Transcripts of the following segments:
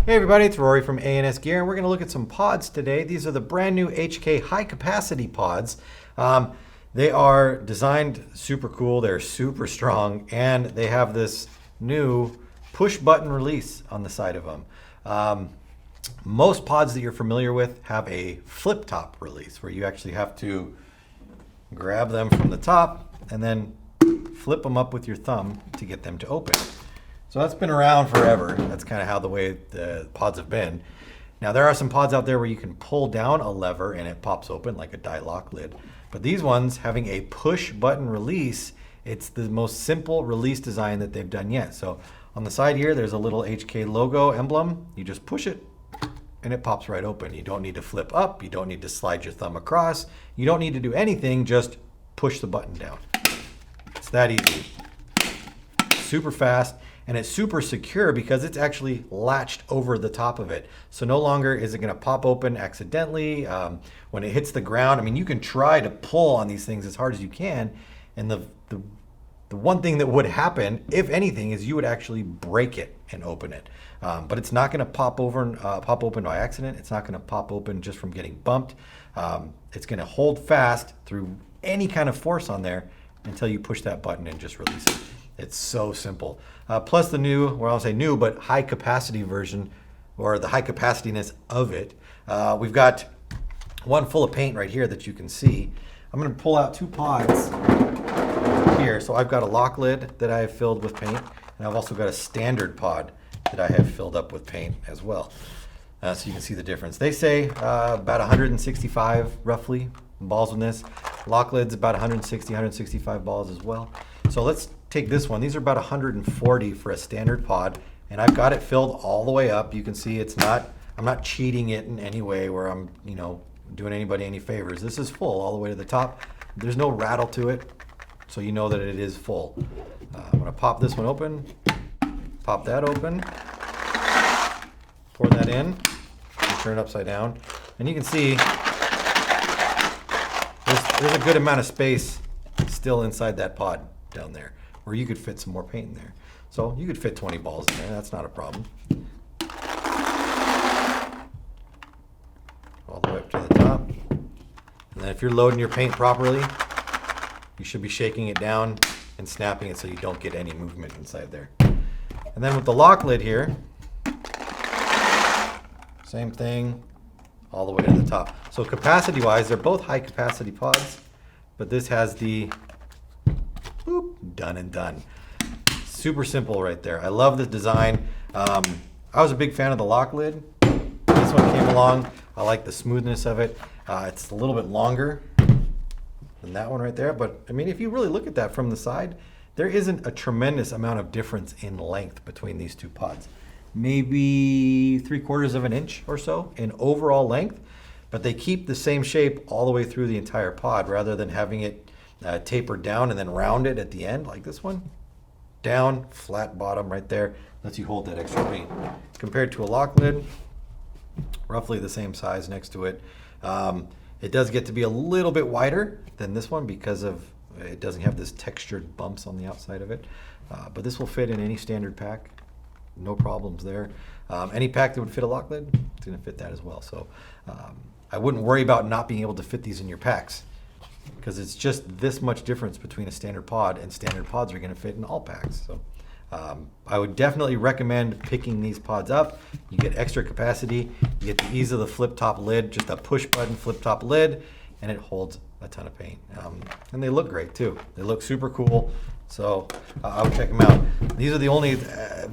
Hey everybody, it's Rory from A&S Gear, and we're going to look at some pods today. These are the brand new HK high capacity pods. They are designed super cool, they're super strong, and they have this new push button release on the side of them. Most pods that you're familiar with have a flip top release where you actually have to grab them from the top and then flip them up with your thumb to get them to open. So that's been around forever. That's kind of how the way the pods have been. Now there are some pods out there where you can pull down a lever and it pops open like a die lock lid. But these ones having a push button release, it's the most simple release design that they've done yet. So on the side here, there's a little HK logo emblem. You just push it and it pops right open. You don't need to flip up. You don't need to slide your thumb across. You don't need to do anything, just push the button down. It's that easy. Super fast. And it's super secure because it's actually latched over the top of it. So no longer is it going to pop open accidentally when it hits the ground. I mean, you can try to pull on these things as hard as you can. And the one thing that would happen, if anything, is you would actually break it and open it. But it's not going to pop open by accident. It's not going to pop open just from getting bumped. It's going to hold fast through any kind of force on there until you push that button and just release it. It's so simple. Plus the new, well, I'll say new, but high capacity version, or the high capacityness of it. We've got one full of paint right here that you can see. I'm going to pull out two pods here. So I've got a lock lid that I have filled with paint, and I've also got a standard pod that I have filled up with paint as well. So you can see the difference. They say about 165 roughly balls in this. Lock lid's about 160, 165 balls as well. So let's take this one. These are about 140 for a standard pod, and I've got it filled all the way up. You can see I'm not cheating it in any way where I'm, doing anybody any favors. This is full all the way to the top. There's no rattle to it, so you know that it is full. I'm gonna pop this one open, pop that open, pour that in, and turn it upside down. And you can see there's a good amount of space still inside that pod down there where you could fit some more paint in there. So you could fit 20 balls in there, that's not a problem. All the way up to the top. And then if you're loading your paint properly, you should be shaking it down and snapping it so you don't get any movement inside there. And then with the lock lid here, same thing, all the way to the top. So capacity wise, they're both high capacity pods, but this has the boop, done and done. Super simple right there. I love the design. I was a big fan of the lock lid. This one came along. I like the smoothness of it. It's a little bit longer than that one right there, but I mean, if you really look at that from the side, there isn't a tremendous amount of difference in length between these two pods. Maybe 3/4 of an inch or so in overall length, but they keep the same shape all the way through the entire pod rather than having it tapered down and then rounded at the end like this one. Down, flat bottom right there, lets you hold that extra paint. Compared to a lock lid, roughly the same size next to it. It does get to be a little bit wider than this one because it doesn't have this textured bumps on the outside of it. But this will fit in any standard pack. No problems there. Any pack that would fit a lock lid, it's going to fit that as well. So I wouldn't worry about not being able to fit these in your packs because it's just this much difference between a standard pod, and standard pods are going to fit in all packs. So I would definitely recommend picking these pods up. You get extra capacity, you get the ease of the flip top lid, just a push button flip top lid, and it holds a ton of paint. And they look great too. They look super cool. So I would check them out. These are the only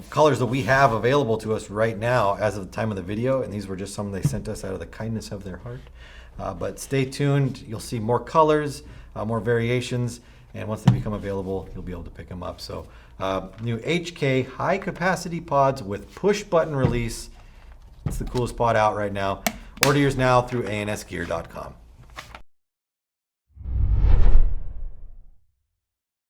colors that we have available to us right now as of the time of the video, and these were just some they sent us out of the kindness of their heart. But stay tuned. You'll see more colors, more variations, and once they become available, you'll be able to pick them up. So new HK high capacity pods with push button release. It's the coolest pod out right now. Order yours now through ansgear.com.